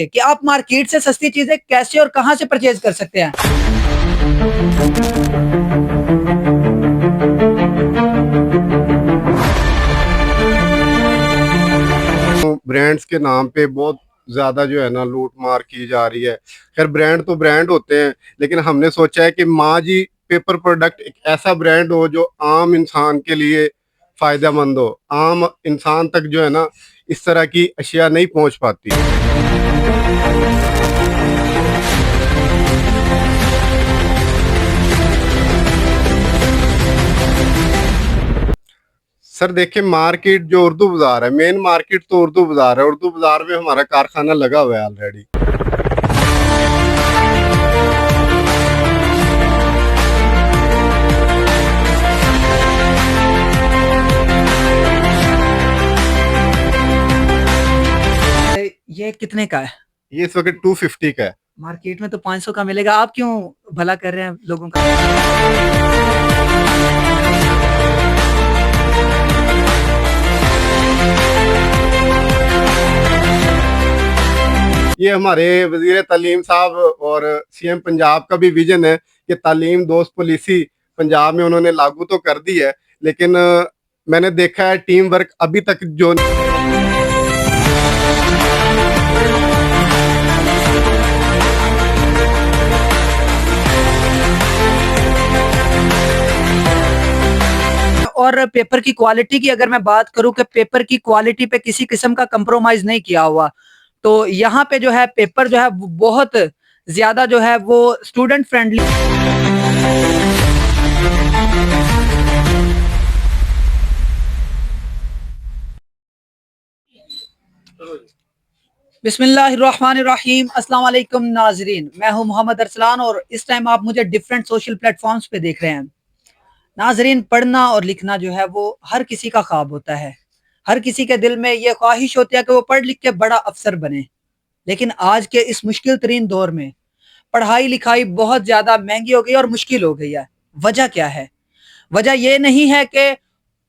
کہ آپ مارکیٹ سے سستی چیزیں کیسے اور کہاں سے پرچیز کر سکتے ہیں۔ برانڈز کے نام پہ بہت زیادہ جو ہے نا لوٹ مار کی جا رہی ہے۔ خیر برانڈ تو برانڈ ہوتے ہیں، لیکن ہم نے سوچا ہے کہ ماں جی پیپر پروڈکٹ ایک ایسا برانڈ ہو جو عام انسان کے لیے فائدہ مند ہو۔ عام انسان تک جو ہے نا اس طرح کی اشیاء نہیں پہنچ پاتی۔ سر دیکھیں، مارکیٹ جو اردو بازار ہے، مین مارکیٹ تو اردو بازار ہے۔ اردو بازار میں ہمارا کارخانہ لگا ہوا ہے آلریڈی۔ یہ کتنے کا ہے؟ یہ اس وقت 250 کا ہے۔ مارکیٹ میں تو 500 کا ملے گا، آپ کیوں بھلا کر رہے ہیں لوگوں کا؟ یہ ہمارے وزیر تعلیم صاحب اور سی ایم پنجاب کا بھی ویژن ہے کہ تعلیم دوست پالیسی پنجاب میں انہوں نے لاگو تو کر دی ہے، لیکن میں نے دیکھا ہے ٹیم ورک ابھی تک جو اور پیپر کی کوالٹی کی اگر میں بات کروں کہ پیپر کی کوالٹی پہ کسی قسم کا کمپرومائز نہیں کیا ہوا، تو یہاں پہ جو ہے پیپر جو ہے بہت زیادہ جو ہے وہ اسٹوڈنٹ فرینڈلی۔ بسم اللہ الرحمن الرحیم۔ السلام علیکم ناظرین، میں ہوں محمد ارسلان اور اس ٹائم آپ مجھے ڈیفرنٹ سوشل پلیٹ فارمز پہ دیکھ رہے ہیں۔ ناظرین، پڑھنا اور لکھنا جو ہے وہ ہر کسی کا خواب ہوتا ہے، ہر کسی کے دل میں یہ خواہش ہوتی ہے کہ وہ پڑھ لکھ کے بڑا افسر بنے، لیکن آج کے اس مشکل ترین دور میں پڑھائی لکھائی بہت زیادہ مہنگی ہو گئی اور مشکل ہو گئی ہے۔ وجہ کیا ہے؟ وجہ یہ نہیں ہے کہ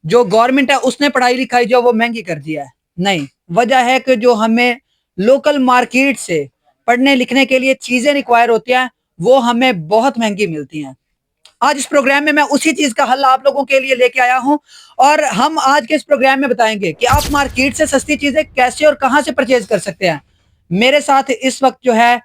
جو گورنمنٹ ہے اس نے پڑھائی لکھائی جو وہ مہنگی کر دیا ہے، نہیں، وجہ ہے کہ جو ہمیں لوکل مارکیٹ سے پڑھنے لکھنے کے لیے چیزیں ریکوائر ہوتی ہیں وہ ہمیں بہت مہنگی ملتی ہیں۔ آج اس پروگرام میں اسی چیز کا حل آپ لوگوں کے لیے لے کے آیا ہوں، اور ہم آج کے اس پروگرام میں بتائیں گے کہ آپ مارکیٹ سے سستی چیزیں کیسے اور کہاں سے پرچیز کر سکتے ہیں۔ میرے ساتھ اس وقت جو ہے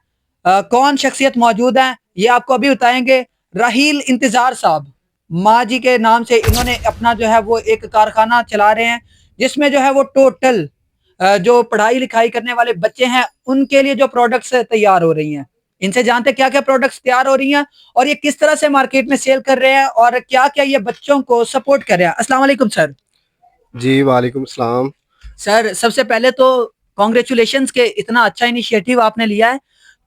کون شخصیت موجود ہیں یہ آپ کو ابھی بتائیں گے۔ راحیل انتظار صاحب، ماں جی کے نام سے انہوں نے اپنا جو ہے وہ ایک کارخانہ چلا رہے ہیں، جس میں جو ہے وہ ٹوٹل جو پڑھائی لکھائی کرنے والے بچے ہیں ان کے لیے جو پروڈکٹس تیار ہو رہی ہیں۔ ان سے جانتے کیا کیا پروڈکٹس تیار ہو رہی ہیں اور یہ کس طرح سے مارکیٹ میں سیل کر رہے ہیں اور کیا کیا یہ بچوں کو سپورٹ کر رہے ہیں۔ السلام علیکم سر۔ جی وعلیکم السلام۔ سر سب سے پہلے تو کانگریچولیشنز کہ اتنا اچھا انیشیٹو آپ نے لیا ہے۔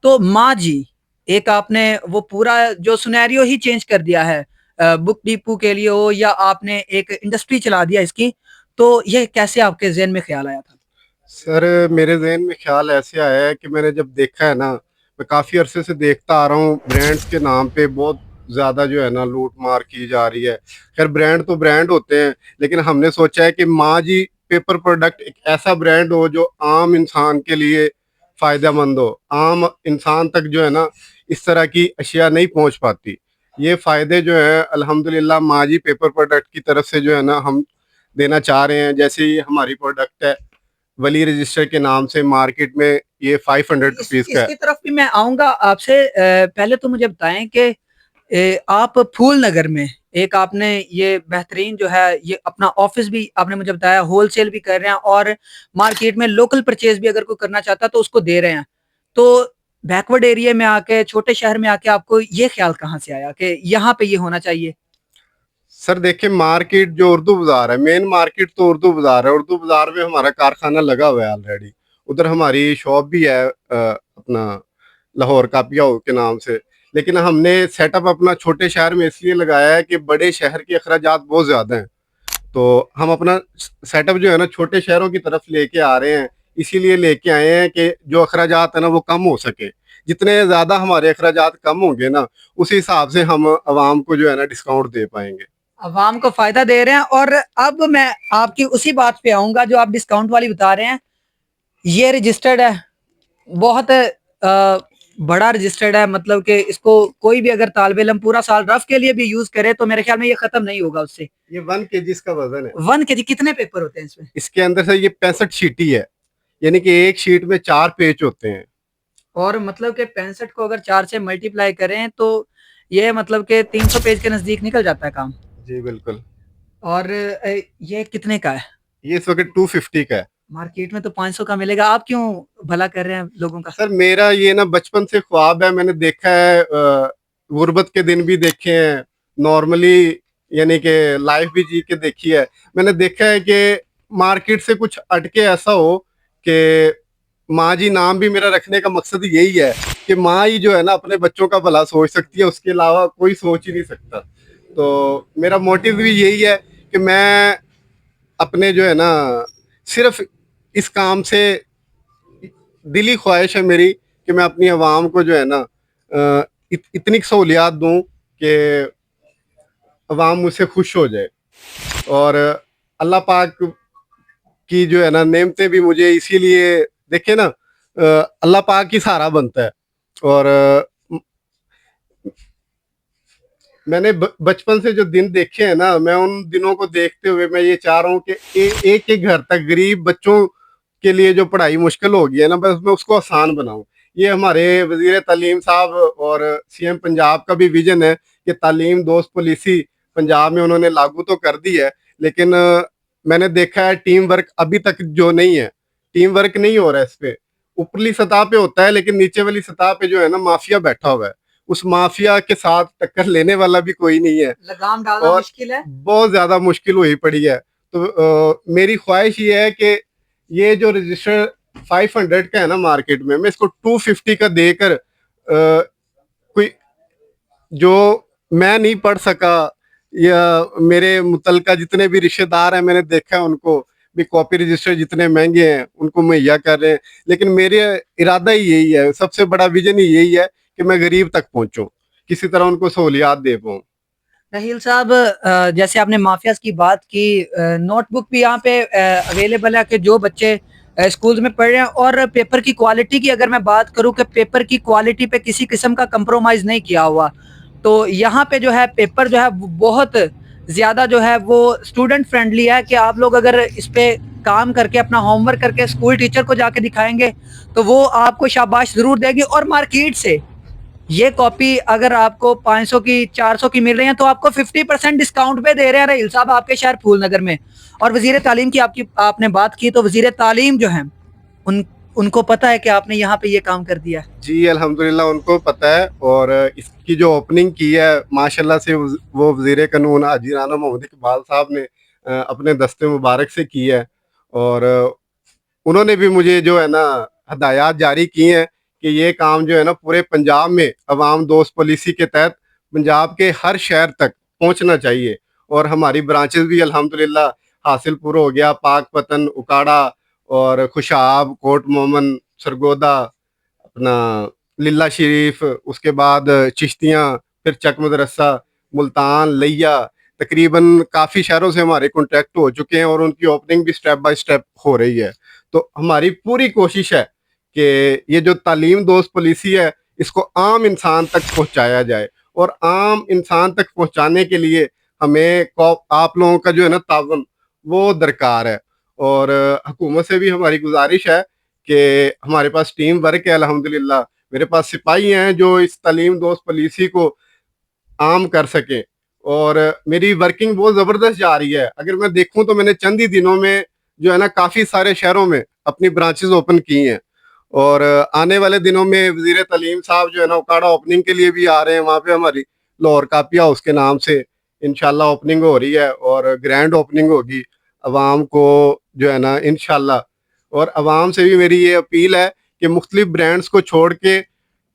تو ماں جی ایک آپ نے وہ پورا جو سنیریو ہی چینج کر دیا ہے، بک ڈیپو کے لیے ہو یا آپ نے ایک انڈسٹری چلا دیا اس کی، تو یہ کیسے آپ کے ذہن میں خیال آیا تھا؟ سر میرے ذہن میں خیال ایسے آیا ہے کہ میں نے جب دیکھا ہے نا، میں کافی عرصے سے دیکھتا آ رہا ہوں برانڈز کے نام پہ بہت زیادہ جو ہے نا لوٹ مار کی جا رہی ہے۔ خیر برانڈ تو برانڈ ہوتے ہیں، لیکن ہم نے سوچا ہے کہ ماں جی پیپر پروڈکٹ ایک ایسا برانڈ ہو جو عام انسان کے لیے فائدہ مند ہو۔ عام انسان تک جو ہے نا اس طرح کی اشیاء نہیں پہنچ پاتی۔ یہ فائدے جو ہیں الحمدللہ ماں جی پیپر پروڈکٹ کی طرف سے جو ہے نا ہم دینا چاہ رہے ہیں۔ جیسے یہ ہماری پروڈکٹ ہے ولی رجسٹر کے نام سے، مارکیٹ میں یہ 500 روپیز کا ہے۔ اس کی طرف بھی میں آؤں گا آپ سے، پہلے تو مجھے بتائیں کہ آپ پھول نگر میں ایک آپ نے یہ بہترین جو ہے یہ اپنا آفس بھی آپ نے مجھے بتایا ہول سیل بھی کر رہے ہیں اور مارکیٹ میں لوکل پرچیز بھی اگر کوئی کرنا چاہتا تو اس کو دے رہے ہیں، تو بیکورڈ ایریا میں آ کے چھوٹے شہر میں آ کے آپ کو یہ خیال کہاں سے آیا کہ یہاں پہ یہ ہونا چاہیے؟ سر دیکھیں، مارکیٹ جو اردو بازار ہے، مین مارکیٹ تو اردو بازار ہے۔ اردو بازار میں ہمارا کارخانہ لگا ہوا ہے آلریڈی۔ ادھر ہماری شاپ بھی ہے اپنا لاہور کاپیا کے نام سے، لیکن ہم نے سیٹ اپ اپنا چھوٹے شہر میں اس لیے لگایا ہے کہ بڑے شہر کے اخراجات بہت زیادہ ہیں، تو ہم اپنا سیٹ اپ جو ہے نا چھوٹے شہروں کی طرف لے کے آ رہے ہیں۔ اسی لیے لے کے آئے ہیں کہ جو اخراجات ہیں نا وہ کم ہو سکے۔ جتنے زیادہ ہمارے اخراجات کم ہوں گے نا اسی حساب سے ہم عوام کو جو ہے نا ڈسکاؤنٹ دے پائیں گے، عوام کو فائدہ دے رہے ہیں۔ اور اب میں آپ کی اسی بات پہ آؤں گا جو آپ ڈسکاؤنٹ والی بتا رہے ہیں۔ یہ رجسٹرڈ ہے، बहुत बड़ा रजिस्टर्ड है, मतलब कि इसको कोई भी अगर तालिब इल्म पूरा साल रफ के लिए भी यूज करे तो मेरे ख्याल में ये खत्म नहीं होगा उससे। ये 1 kg का वजन है। 1 kg कितने पेपर होते हैं इसमें? इसके अंदर से ये 65 शीटी है, यानी कि एक शीट में 4 पेज होते हैं। और मतलब कि 65 को अगर 4 से मल्टीप्लाई करें तो ये मतलब कि 300 पेज के नजदीक निकल जाता है काम। जी बिल्कुल। और ये कितने का है? ये इस वक्त 250 का है। मार्केट में तो 500 का मिलेगा, आप क्यों भला कर रहे हैं लोगों का? सर मेरा ये ना बचपन से ख्वाब है, मैंने देखा है, गुर्बत के दिन भी देखे हैं, नॉर्मली यानी कि लाइफ भी जी के देखी है। मैंने देखा है कि मार्केट से कुछ हटके ऐसा हो कि माँ जी नाम भी मेरा रखने का मकसद यही है कि माँ ही जो है ना अपने बच्चों का भला सोच सकती है, उसके अलावा कोई सोच ही नहीं सकता। तो मेरा मोटिव भी यही है कि मैं अपने जो है ना सिर्फ इस काम से दिली ख्वाहिश है मेरी कि मैं अपनी आवाम को जो है ना इतनी सहूलियात दूं कि आवाम मुझसे खुश हो जाए। और अल्लाह पाक की जो है ना नेमतें भी मुझे इसीलिए देखे ना, अल्लाह पाक ही सहारा बनता है। और मैंने बचपन से जो दिन देखे हैं ना, मैं उन दिनों को देखते हुए मैं ये चाह रहा हूँ कि एक एक घर तक गरीब बच्चों के लिए जो पढ़ाई मुश्किल हो गई है ना, बस मैं उसको आसान बनाऊं। ये हमारे वजीर तालीम साहब और सीएम पंजाब का भी विजन है कि तालीम दोस्त पॉलिसी पंजाब में उन्होंने लागू तो कर दी है, लेकिन मैंने देखा है टीम वर्क अभी तक जो नहीं है, टीम वर्क नहीं हो रहा है इस पे। ऊपरली सतह पे होता है लेकिन नीचे वाली सतह पे जो है ना माफिया बैठा हुआ है, उस माफिया के साथ टक्कर लेने वाला भी कोई नहीं है, लगाम डालना और मुश्किल है। बहुत ज्यादा मुश्किल हुई पड़ी है। तो मेरी ख्वाहिश ये है कि ये जो रजिस्टर 500 का है ना मार्केट में, मैं इसको 250 का देकर कोई जो मैं नहीं पढ़ सका या मेरे मुतलका जितने भी रिश्तेदार हैं मैंने देखा है उनको भी कॉपी रजिस्टर जितने महंगे हैं उनको मुहैया कर रहे हैं, लेकिन मेरे इरादा ही यही है, सबसे बड़ा विजन ही यही है कि मैं गरीब तक पहुंचूं, किसी तरह उनको सहूलियात दे पाऊं। नहील साहब, जैसे आपने माफियाज की बात की, नोटबुक भी यहाँ पे अवेलेबल है कि जो बच्चे स्कूल में पढ़ रहे हैं। और पेपर की क्वालिटी की अगर मैं बात करूँ कि पेपर की क्वालिटी पे किसी किस्म का कंप्रोमाइज़ नहीं किया हुआ, तो यहाँ पे जो है पेपर जो है वो बहुत ज़्यादा जो है वो स्टूडेंट फ्रेंडली है कि आप लोग अगर इस पे काम करके अपना होमवर्क करके स्कूल टीचर को जाके दिखाएंगे तो वो आपको शाबाश ज़रूर देगी। और मार्केट से ये कॉपी अगर आपको 500 की 400 की मिल रही है तो आपको 50% डिस्काउंट पे दे रहे हैं रहील साहब आपके शहर फूल नगर में। और वजीर तालीम की आपकी आपने बात की, तो वजीर तालीम जो है उन उनको पता है कि आपने यहाँ पे ये काम कर दिया है। जी अल्हम्दुलिल्लाह उनको पता है, और इसकी जो ओपनिंग की है माशाल्लाह से वो वजीर कानून हाजी राना मोहम्मद इकबाल साहब ने अपने दस्ते मुबारक से की है। और उन्होंने भी मुझे जो है ना हदायत जारी की हैं कि ये काम जो है ना पूरे पंजाब में अवाम दोस्त पॉलिसी के तहत पंजाब के हर शहर तक पहुंचना चाहिए। और हमारी ब्रांचेस भी अल्हम्दुलिल्लाह हासिलपुर हो गया, पाकपतन, उकाड़ा और खुशाब, कोट मोमन, सरगोदा, अपना लिल्ला शरीफ, उसके बाद चिश्तियाँ, फिर चक मदरसा, मुल्तान, लिया, तकरीबन काफ़ी शहरों से हमारे कॉन्टैक्ट हो चुके हैं और उनकी ओपनिंग भी स्टेप बाय स्टेप हो रही है। तो हमारी पूरी कोशिश है कि ये जो तालीम दोस्त पॉलिसी है इसको आम इंसान तक पहुंचाया जाए, और आम इंसान तक पहुंचाने के लिए हमें आप लोगों का जो है ना तावन वो दरकार है। और हुकूमत से भी हमारी गुजारिश है कि हमारे पास टीम वर्क है अल्हम्दुलिल्लाह, मेरे पास सिपाही हैं जो इस तालीम दोस्त पॉलिसी को आम कर सके। और मेरी वर्किंग बहुत ज़बरदस्त जा रही है, अगर मैं देखूं तो मैंने चंद ही दिनों में जो है ना काफ़ी सारे शहरों में अपनी ब्रांचेस ओपन की हैं। और आने वाले दिनों में वजीर तालीम साहब जो है ना उकाड़ा ओपनिंग के लिए भी आ रहे हैं, वहाँ पे हमारी लाहौर कापिया हाउस के नाम से इंशाल्लाह ओपनिंग हो रही है और ग्रैंड ओपनिंग होगी अवाम को जो है ना इंशाल्लाह। और अवाम से भी मेरी ये अपील है कि मुख्तलिफ ब्रांड्स को छोड़ के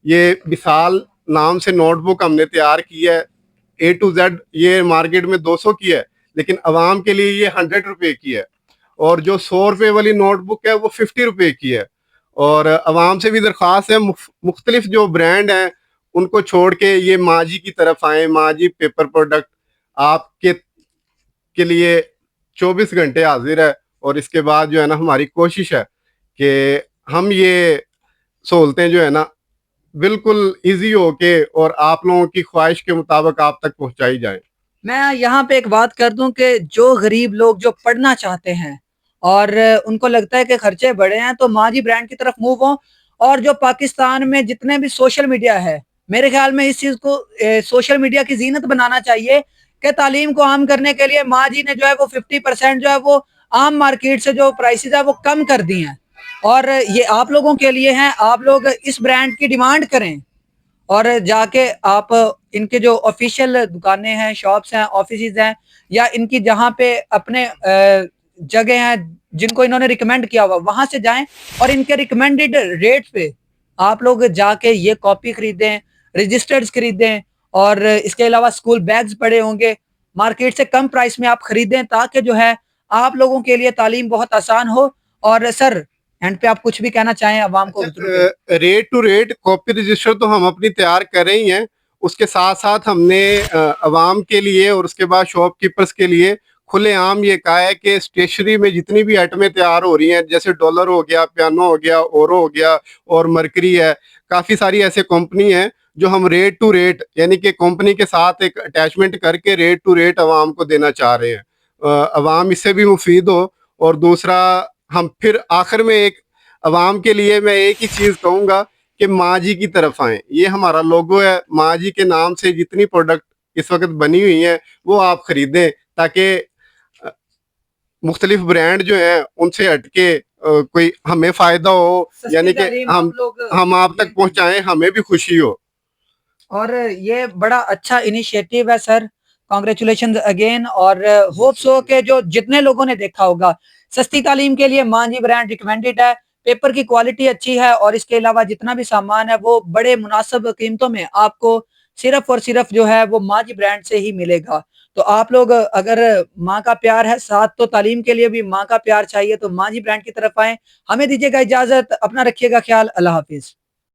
ये विशाल नाम से नोटबुक हमने तैयार की है, A to Z ये मार्केट में 200 की है, लेकिन अवाम के लिए ये 100 रुपए की है। और जो 100 रुपए वाली नोटबुक है वो 50 रुपए की है। और अवाम से भी दरख्वास्त है मुख्तलिफ जो ब्रांड हैं उनको छोड़ के ये माजी की तरफ आए। माजी पेपर प्रोडक्ट आपके के लिए 24 घंटे हाजिर है। और इसके बाद जो है ना हमारी कोशिश है कि हम ये सहूलतें जो है ना बिल्कुल ईजी होके और आप लोगों की ख्वाहिश के मुताबिक आप तक पहुंचाई जाए। मैं यहाँ पे एक बात कर दूं कि जो गरीब लोग जो पढ़ना चाहते हैं और उनको लगता है कि खर्चे बढ़े हैं तो माँ जी ब्रांड की तरफ मूव हो। और जो पाकिस्तान में जितने भी सोशल मीडिया है, मेरे ख्याल में इस चीज़ को सोशल मीडिया की जीनत बनाना चाहिए कि तालीम को आम करने के लिए माँ जी ने जो है वो 50% जो है वो आम मार्केट से जो प्राइसेस है वो कम कर दी हैं। और ये आप लोगों के लिए हैं, आप लोग इस ब्रांड की डिमांड करें और जाके आप इनके जो ऑफिशियल दुकानें हैं, शॉप्स हैं, ऑफिसेज हैं, या इनकी जहाँ पे अपने जगह हैं जिनको इन्होंने रिकमेंड किया हुआ, वहां से जाएं और इनके रिकमेंडेड रेट पे आप लोग जाके ये कॉपी खरीदें, रजिस्टर्स खरीदें। और इसके अलावा स्कूल बैग्स पड़े होंगे, मार्केट से कम प्राइस में आप खरीदें ताकि जो है आप लोगों के लिए तालीम बहुत आसान हो। और सर, एंड पे आप कुछ भी कहना चाहें अवाम को गुजरों के लिए? Rate to rate copy register तो हम अपनी तैयार कर रही हैं, उसके साथ साथ हमने अवाम के लिए और उसके बाद शॉपकीपर्स के लिए खुलेआम ये कहा है कि स्टेशनरी में जितनी भी आइटमें तैयार हो रही हैं, जैसे डॉलर हो गया, पियानो हो गया, ओरो हो गया और मरकरी है, काफ़ी सारी ऐसे कंपनी हैं जो हम रेट टू रेट यानी कि कंपनी के साथ एक अटैचमेंट करके रेट टू रेट अवाम को देना चाह रहे हैं। अवाम इससे भी मुफीद हो। और दूसरा, हम फिर आखिर में एक अवाम के लिए मैं एक ही चीज़ कहूँगा कि माँ जी की तरफ आएँ। ये हमारा लोगो है, माँ जी के नाम से जितनी प्रोडक्ट इस वक्त बनी हुई हैं वो आप खरीदें ताकि मुख्तलिफ ब्रांड जो हैं उनसे हटके कोई हमें फ़ायदा हो, सस्ती यानी कि तालीम आप लोग हम आप ये तक पहुँचाएँ, हमें भी खुशी हो। और ये बड़ा अच्छा इनिशिएटिव है सर, कांग्रेचुलेशंस अगेन। और होप सो के जो जितने लोगों ने देखा होगा, सस्ती तालीम के लिए मांझी ब्रांड रिकमेंडेड है। पेपर की क्वालिटी अच्छी है और इसके अलावा जितना भी सामान है वो बड़े मुनासिब कीमतों में आपको सिर्फ और सिर्फ जो है वो मांझी ब्रांड से ही मिलेगा। तो आप लोग अगर माँ का प्यार है साथ तो तालीम के लिए भी माँ का प्यार चाहिए, तो मांझी ब्रांड की तरफ आए। हमें दीजिएगा इजाजत, अपना रखिएगा ख्याल, अल्लाह हाफिज।